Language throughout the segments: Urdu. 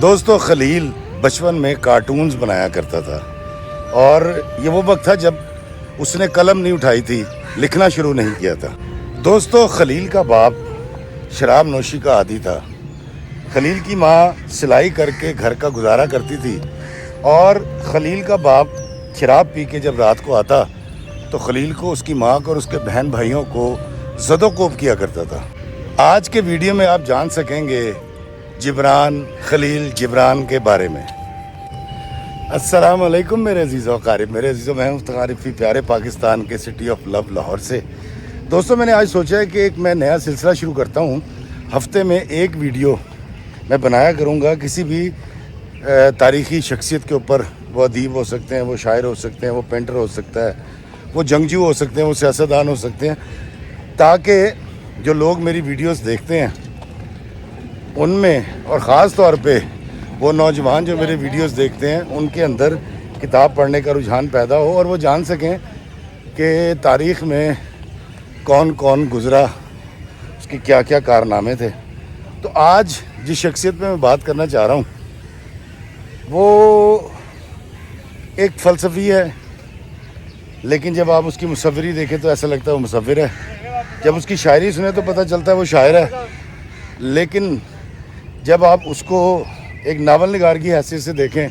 دوستو خلیل بچپن میں کارٹونز بنایا کرتا تھا اور یہ وہ وقت تھا جب اس نے قلم نہیں اٹھائی تھی، لکھنا شروع نہیں کیا تھا۔ دوستو خلیل کا باپ شراب نوشی کا عادی تھا۔ خلیل کی ماں سلائی کر کے گھر کا گزارا کرتی تھی اور خلیل کا باپ شراب پی کے جب رات کو آتا تو خلیل کو، اس کی ماں کو اور اس کے بہن بھائیوں کو زد و کوب کیا کرتا تھا۔ آج کے ویڈیو میں آپ جان سکیں گے جبران خلیل جبران کے بارے میں۔ السلام علیکم میرے عزیزو اقارب، میرے عزیزو، میں مفتخر عارفی پیارے پاکستان کے سٹی آف لو لاہور سے۔ دوستو میں نے آج سوچا ہے کہ ایک میں نیا سلسلہ شروع کرتا ہوں۔ ہفتے میں ایک ویڈیو میں بنایا کروں گا کسی بھی تاریخی شخصیت کے اوپر۔ وہ ادیب ہو سکتے ہیں، وہ شاعر ہو سکتے ہیں، وہ پینٹر ہو سکتا ہے، وہ جنگجو ہو سکتے ہیں، وہ سیاستدان ہو سکتے ہیں، تاکہ جو لوگ میری ویڈیوز دیکھتے ہیں ان میں، اور خاص طور پہ وہ نوجوان جو میرے ویڈیوز دیکھتے ہیں، ان کے اندر کتاب پڑھنے کا رجحان پیدا ہو اور وہ جان سکیں کہ تاریخ میں کون کون گزرا، اس کے کیا کیا کارنامے تھے۔ تو آج جس شخصیت میں بات کرنا چاہ رہا ہوں وہ ایک فلسفی ہے، لیکن جب آپ اس کی مصوری دیکھیں تو ایسا لگتا ہے وہ مصور ہے۔ جب اس کی شاعری سنیں تو پتہ چلتا ہے وہ شاعر ہے، لیکن جب آپ اس کو ایک ناول نگار کی حیثیت سے دیکھیں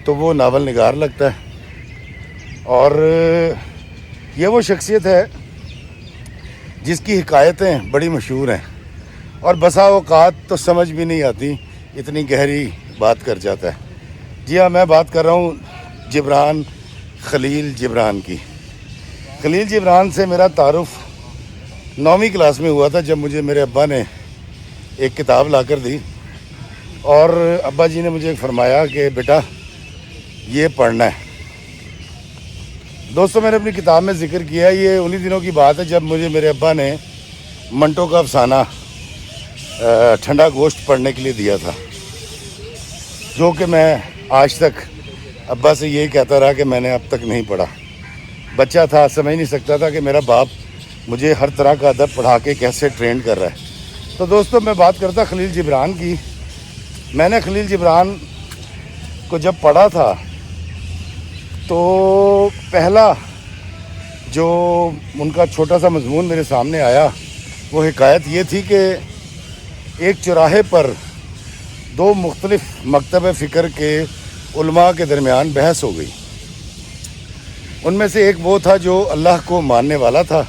تو وہ ناول نگار لگتا ہے۔ اور یہ وہ شخصیت ہے جس کی حکایتیں بڑی مشہور ہیں اور بسا اوقات تو سمجھ بھی نہیں آتی، اتنی گہری بات کر جاتا ہے۔ جی ہاں، میں بات کر رہا ہوں جبران خلیل جبران کی۔ خلیل جبران سے میرا تعارف 9ویں کلاس میں ہوا تھا، جب مجھے میرے ابا نے ایک کتاب لا کر دی اور ابا جی نے مجھے فرمایا کہ بیٹا یہ پڑھنا ہے۔ دوستوں میں نے اپنی کتاب میں ذکر کیا، یہ انہی دنوں کی بات ہے جب مجھے میرے ابا نے منٹو کا افسانہ ٹھنڈا گوشت پڑھنے کے لیے دیا تھا، جو کہ میں آج تک ابا سے یہی کہتا رہا کہ میں نے اب تک نہیں پڑھا۔ بچہ تھا، سمجھ نہیں سکتا تھا کہ میرا باپ مجھے ہر طرح کا ادب پڑھا کے کیسے ٹرین کر رہا ہے۔ تو دوستوں میں بات کرتا خلیل جبران کی۔ میں نے خلیل جبران کو جب پڑھا تھا تو پہلا جو ان کا چھوٹا سا مضمون میرے سامنے آیا وہ حکایت یہ تھی کہ ایک چوراہے پر دو مختلف مکتب فکر کے علماء کے درمیان بحث ہو گئی۔ ان میں سے ایک وہ تھا جو اللہ کو ماننے والا تھا،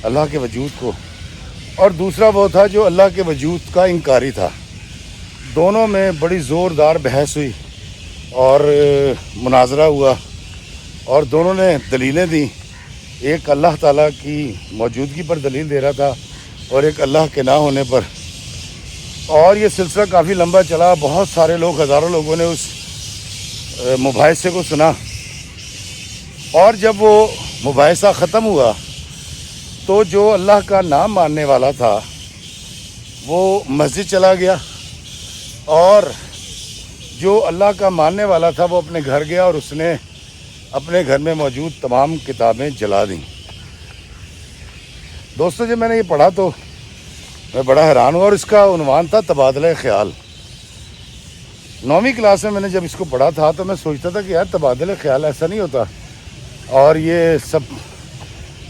اللہ کے وجود کو، اور دوسرا وہ تھا جو اللہ کے وجود کا انکاری تھا۔ دونوں میں بڑی زوردار بحث ہوئی اور مناظرہ ہوا اور دونوں نے دلیلیں دیں۔ ایک اللہ تعالیٰ کی موجودگی پر دلیل دے رہا تھا اور ایک اللہ کے نہ ہونے پر، اور یہ سلسلہ کافی لمبا چلا۔ بہت سارے لوگ، ہزاروں لوگوں نے اس مباحثے کو سنا، اور جب وہ مباحثہ ختم ہوا تو جو اللہ کا نام ماننے والا تھا وہ مسجد چلا گیا اور جو اللہ کا ماننے والا تھا وہ اپنے گھر گیا اور اس نے اپنے گھر میں موجود تمام کتابیں جلا دیں۔ دوستو جب میں نے یہ پڑھا تو میں بڑا حیران ہوا، اور اس کا عنوان تھا تبادلہ خیال۔ 9ویں کلاس میں نے جب اس کو پڑھا تھا تو میں سوچتا تھا کہ یار تبادلہ خیال ایسا نہیں ہوتا، اور یہ سب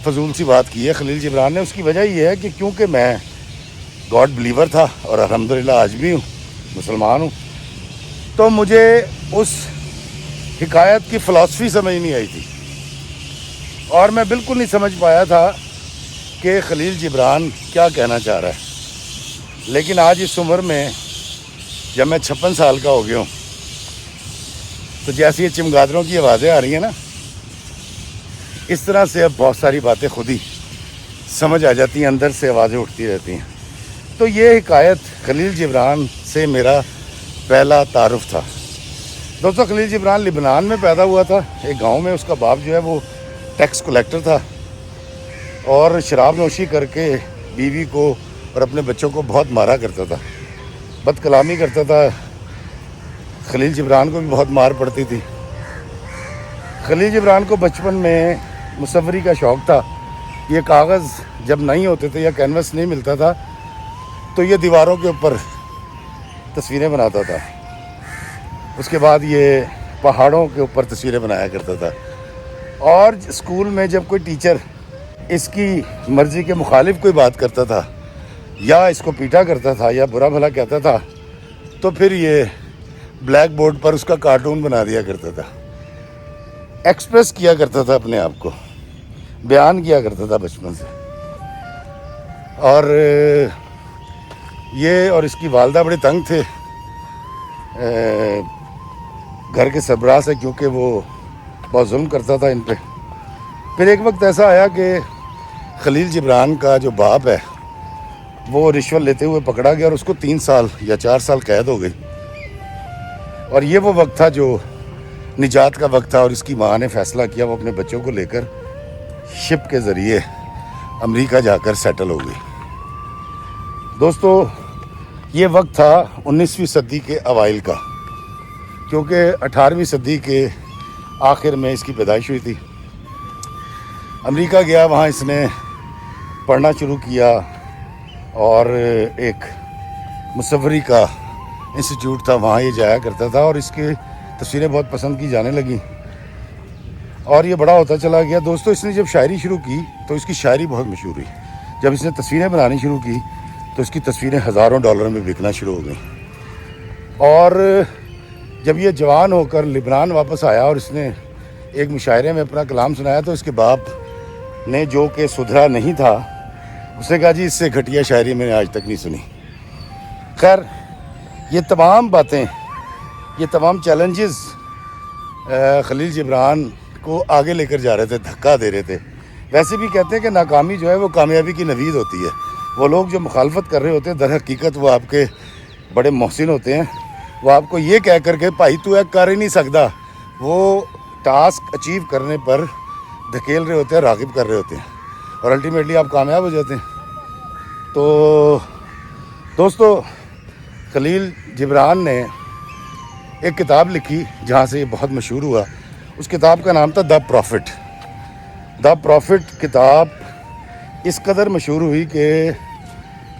فضول سی بات کی ہے خلیل جبران نے۔ اس کی وجہ یہ ہے کہ کیونکہ میں گاڈ بلیور تھا اور الحمدللہ آج بھی ہوں، مسلمان ہوں، تو مجھے اس حکایت کی فلسفی سمجھ نہیں آئی تھی، اور میں بالکل نہیں سمجھ پایا تھا کہ خلیل جبران کیا کہنا چاہ رہا ہے۔ لیکن آج اس عمر میں جب میں 56 سال کا ہو گیا ہوں تو جیسی یہ چمگادڑوں کی آوازیں آ رہی ہیں نا، اس طرح سے اب بہت ساری باتیں خود ہی سمجھ آ جاتی ہیں، اندر سے آوازیں اٹھتی رہتی ہیں۔ تو یہ حکایت خلیل جبران سے میرا پہلا تعارف تھا۔ دوستو خلیل جبران لبنان میں پیدا ہوا تھا، ایک گاؤں میں۔ اس کا باپ جو ہے وہ ٹیکس کلیکٹر تھا اور شراب نوشی کر کے بیوی کو اور اپنے بچوں کو بہت مارا کرتا تھا، بد کلامی کرتا تھا۔ خلیل جبران کو بھی بہت مار پڑتی تھی۔ خلیل جبران کو بچپن میں مصوری کا شوق تھا۔ یہ کاغذ جب نہیں ہوتے تھے یا کینوس نہیں ملتا تھا تو یہ دیواروں کے اوپر تصویریں بناتا تھا، اس کے بعد یہ پہاڑوں کے اوپر تصویریں بنایا کرتا تھا. اور اسکول میں جب کوئی ٹیچر اس کی مرضی کے مخالف کوئی بات کرتا تھا یا اس کو پیٹا کرتا تھا یا برا بھلا کہتا تھا تو پھر یہ بلیک بورڈ پر اس کا کارٹون بنا دیا کرتا تھا. ایکسپریس کیا کرتا تھا اپنے آپ کو, بیان کیا کرتا تھا بچپن سے. اور یہ اور اس کی والدہ بڑے تنگ تھے گھر کے سربراہ سے, کیونکہ وہ بہت ظلم کرتا تھا ان پہ. پھر ایک وقت ایسا آیا کہ خلیل جبران کا جو باپ ہے وہ رشوت لیتے ہوئے پکڑا گیا اور اس کو 3 سال یا 4 سال قید ہو گئی. اور یہ وہ وقت تھا جو نجات کا وقت تھا, اور اس کی ماں نے فیصلہ کیا وہ اپنے بچوں کو لے کر شپ کے ذریعے امریکہ جا کر سیٹل ہو گئی. دوستو, یہ وقت تھا 19ویں صدی کے اوائل کا, کیونکہ 18ویں صدی کے آخر میں اس کی پیدائش ہوئی تھی. امریکہ گیا, وہاں اس نے پڑھنا شروع کیا اور ایک مصوری کا انسٹیٹیوٹ تھا, وہاں یہ جایا کرتا تھا اور اس کی تصویریں بہت پسند کی جانے لگیں اور یہ بڑا ہوتا چلا گیا. دوستو, اس نے جب شاعری شروع کی تو اس کی شاعری بہت مشہور ہوئی. جب اس نے تصویریں بنانی شروع کی تو اس کی تصویریں ہزاروں ڈالر میں بکنا شروع ہو گئیں. اور جب یہ جوان ہو کر لبنان واپس آیا اور اس نے ایک مشاعرے میں اپنا کلام سنایا تو اس کے باپ نے, جو کہ سدھرا نہیں تھا, اس نے کہا جی اس سے گھٹیا شاعری میں نے آج تک نہیں سنی. خیر, یہ تمام باتیں, یہ تمام چیلنجز خلیل جبران کو آگے لے کر جا رہے تھے, دھکا دے رہے تھے. ویسے بھی کہتے ہیں کہ ناکامی جو ہے وہ کامیابی کی نوید ہوتی ہے. وہ لوگ جو مخالفت کر رہے ہوتے ہیں در حقیقت وہ آپ کے بڑے محسن ہوتے ہیں. وہ آپ کو یہ کہہ کر کے بھائی تو ایک کر ہی نہیں سکتا, وہ ٹاسک اچیو کرنے پر دھکیل رہے ہوتے ہیں, راغب کر رہے ہوتے ہیں, اور الٹیمیٹلی آپ کامیاب ہو جاتے ہیں. تو دوستو, خلیل جبران نے ایک کتاب لکھی جہاں سے یہ بہت مشہور ہوا. اس کتاب کا نام تھا دا پروفٹ. دا پروفٹ کتاب اس قدر مشہور ہوئی کہ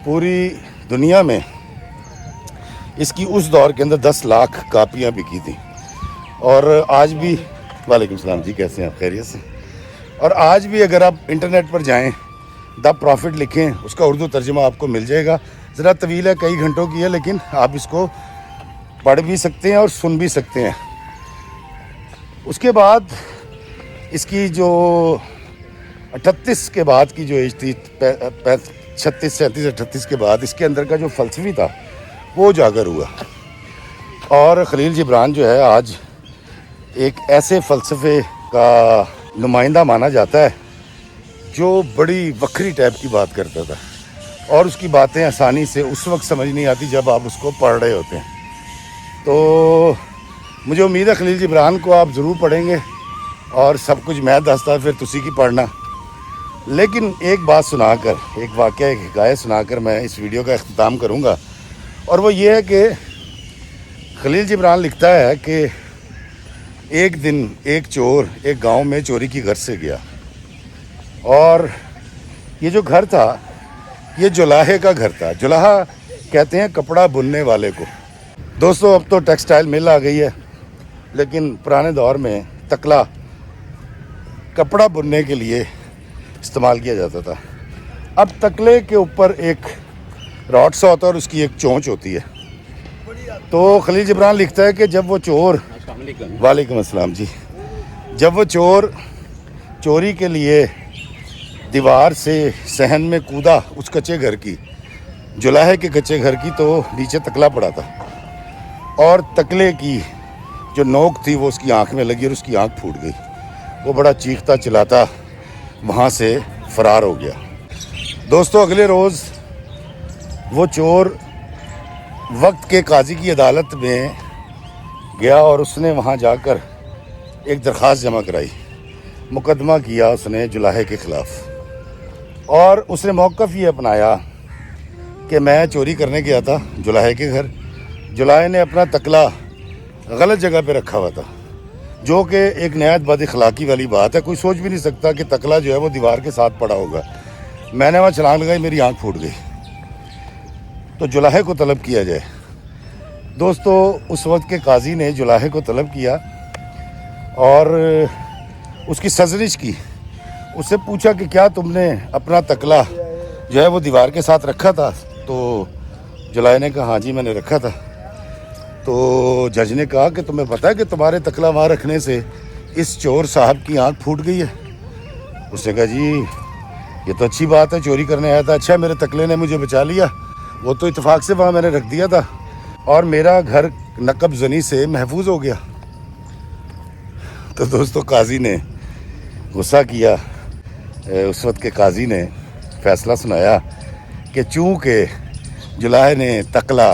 پوری دنیا میں اس کی اس دور کے اندر 10 لاکھ کاپیاں بکی تھیں. اور آج بھی, وعلیکم السلام جی, کیسے ہیں آپ, خیریت سے؟ اور آج بھی اگر آپ انٹرنیٹ پر جائیں, دا پروفٹ لکھیں, اس کا اردو ترجمہ آپ کو مل جائے گا. ذرا طویل ہے, کئی گھنٹوں کی ہے, لیکن آپ اس کو پڑھ بھی سکتے ہیں اور سن بھی سکتے ہیں. اس کے بعد اس کی جو 38 کے بعد کی جو ایج تھی, 36, 37, 38 کے بعد, اس کے اندر کا جو فلسفی تھا وہ اجاگر ہوا. اور خلیل جبران جو ہے آج ایک ایسے فلسفے کا نمائندہ مانا جاتا ہے جو بڑی وکری ٹائپ کی بات کرتا تھا, اور اس کی باتیں آسانی سے اس وقت سمجھ نہیں آتی جب آپ اس کو پڑھ رہے ہوتے ہیں. تو مجھے امید ہے خلیل جبران کو آپ ضرور پڑھیں گے, اور سب کچھ میں دستا پھر تسی کی پڑھنا. لیکن ایک بات سنا کر, ایک واقعہ, ایک حکایت سنا کر میں اس ویڈیو کا اختتام کروں گا, اور وہ یہ ہے کہ خلیل جبران لکھتا ہے کہ ایک دن ایک چور ایک گاؤں میں چوری کی غرض سے گیا, اور یہ جو گھر تھا یہ جلاہے کا گھر تھا. جلاہا کہتے ہیں کپڑا بننے والے کو. دوستو, اب تو ٹیکسٹائل مل آ گئی ہے, لیکن پرانے دور میں تکلا کپڑا بننے کے لیے استعمال کیا جاتا تھا. اب تکلے کے اوپر ایک راڈ سا ہوتا ہے اور اس کی ایک چونچ ہوتی ہے. تو خلیل جبران لکھتا ہے کہ جب وہ چور, وعلیکم السلام جی, جب وہ چور چوری کے لیے دیوار سے صحن میں کودا اس کچے گھر کی, جلاہے کے کچے گھر کی, تو نیچے تکلا پڑا تھا, اور تکلے کی جو نوک تھی وہ اس کی آنکھ میں لگی اور اس کی آنکھ پھوٹ گئی. وہ بڑا چیختا چلاتا وہاں سے فرار ہو گیا. دوستو, اگلے روز وہ چور وقت کے قاضی کی عدالت میں گیا اور اس نے وہاں جا کر ایک درخواست جمع کرائی, مقدمہ کیا اس نے جلاہے کے خلاف, اور اس نے موقف یہ اپنایا کہ میں چوری کرنے گیا تھا جلاہے کے گھر. جلاہے نے اپنا تکلا غلط جگہ پہ رکھا ہوا تھا, جو کہ ایک نہایت بد اخلاقی والی بات ہے. کوئی سوچ بھی نہیں سکتا کہ تکلا جو ہے وہ دیوار کے ساتھ پڑا ہوگا. میں نے وہاں چھلانگ لگائی, میری آنکھ پھوٹ گئی. تو جلاہے کو طلب کیا جائے. دوستو اس وقت کے قاضی نے جلاہے کو طلب کیا اور اس کی سرزنش کی. اس سے پوچھا کہ کیا تم نے اپنا تکلا جو ہے وہ دیوار کے ساتھ رکھا تھا؟ تو جلاہے نے کہا ہاں جی میں نے رکھا تھا. تو جج نے کہا کہ تمہیں پتہ ہے کہ تمہارے تکلا وہاں رکھنے سے اس چور صاحب کی آنکھ پھوٹ گئی ہے؟ اس نے کہا جی یہ تو اچھی بات ہے، چوری کرنے آیا تھا، اچھا میرے تکلے نے مجھے بچا لیا، وہ تو اتفاق سے وہاں میں نے رکھ دیا تھا اور میرا گھر نقب زنی سے محفوظ ہو گیا. تو دوستو قاضی نے غصہ کیا. اس وقت کے قاضی نے فیصلہ سنایا کہ چونکہ جلاہے نے تکلا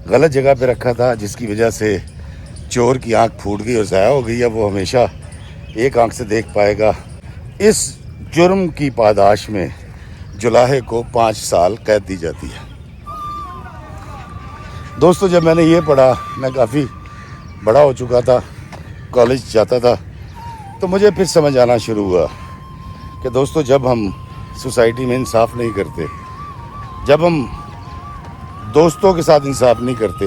غلط جگہ پہ رکھا تھا جس کی وجہ سے چور کی آنکھ پھوٹ گئی اور ضائع ہو گئی ہے، وہ ہمیشہ ایک آنکھ سے دیکھ پائے گا. اس جرم کی پاداش میں جلاہے کو 5 سال قید دی جاتی ہے. دوستو جب میں نے یہ پڑھا، میں کافی بڑا ہو چکا تھا، کالج جاتا تھا، تو مجھے پھر سمجھ آنا شروع ہوا کہ دوستو جب ہم سوسائٹی میں انصاف نہیں کرتے، جب ہم دوستوں کے ساتھ انصاف نہیں کرتے،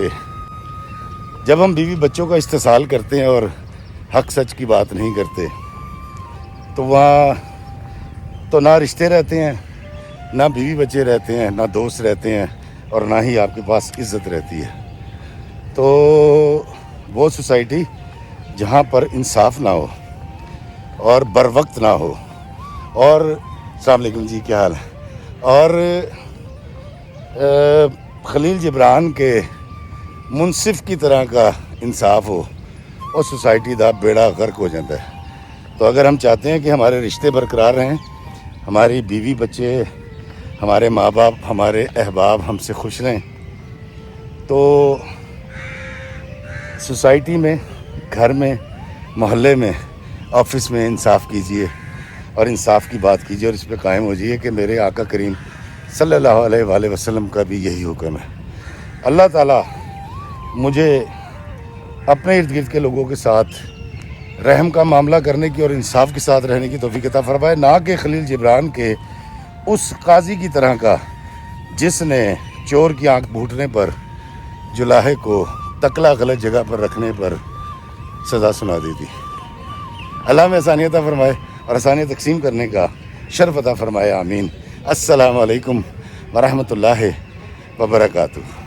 جب ہم بیوی بچوں کا استحصال کرتے ہیں اور حق سچ کی بات نہیں کرتے، تو وہاں تو نہ رشتے رہتے ہیں، نہ بیوی بچے رہتے ہیں، نہ دوست رہتے ہیں، اور نہ ہی آپ کے پاس عزت رہتی ہے. تو وہ سوسائٹی جہاں پر انصاف نہ ہو اور بر وقت نہ ہو، اور السلام علیکم جی کیا حال ہے، اور خلیل جبران کے منصف کی طرح کا انصاف ہو، اور سوسائٹی دا بیڑا غرق ہو جاتا ہے. تو اگر ہم چاہتے ہیں کہ ہمارے رشتے برقرار رہیں، ہماری بیوی بچے، ہمارے ماں باپ، ہمارے احباب ہم سے خوش رہیں، تو سوسائٹی میں، گھر میں، محلے میں، آفس میں انصاف کیجئے اور انصاف کی بات کیجئے اور اس پہ قائم ہو جائیے کہ میرے آقا کریم صلی اللہ علیہ وآلہ وسلم کا بھی یہی حکم ہے. اللہ تعالیٰ مجھے اپنے ارد گرد کے لوگوں کے ساتھ رحم کا معاملہ کرنے کی اور انصاف کے ساتھ رہنے کی توفیق عطا فرمائے، نہ کہ خلیل جبران کے اس قاضی کی طرح کا جس نے چور کی آنکھ پھوٹنے پر جلاہے کو تکلا غلط جگہ پر رکھنے پر سزا سنا دی تھی. اللہ میں آسانیت عطا فرمائے اور آسانیت تقسیم کرنے کا شرف عطا فرمائے، آمین. السلام علیکم ورحمۃ اللہ وبرکاتہ.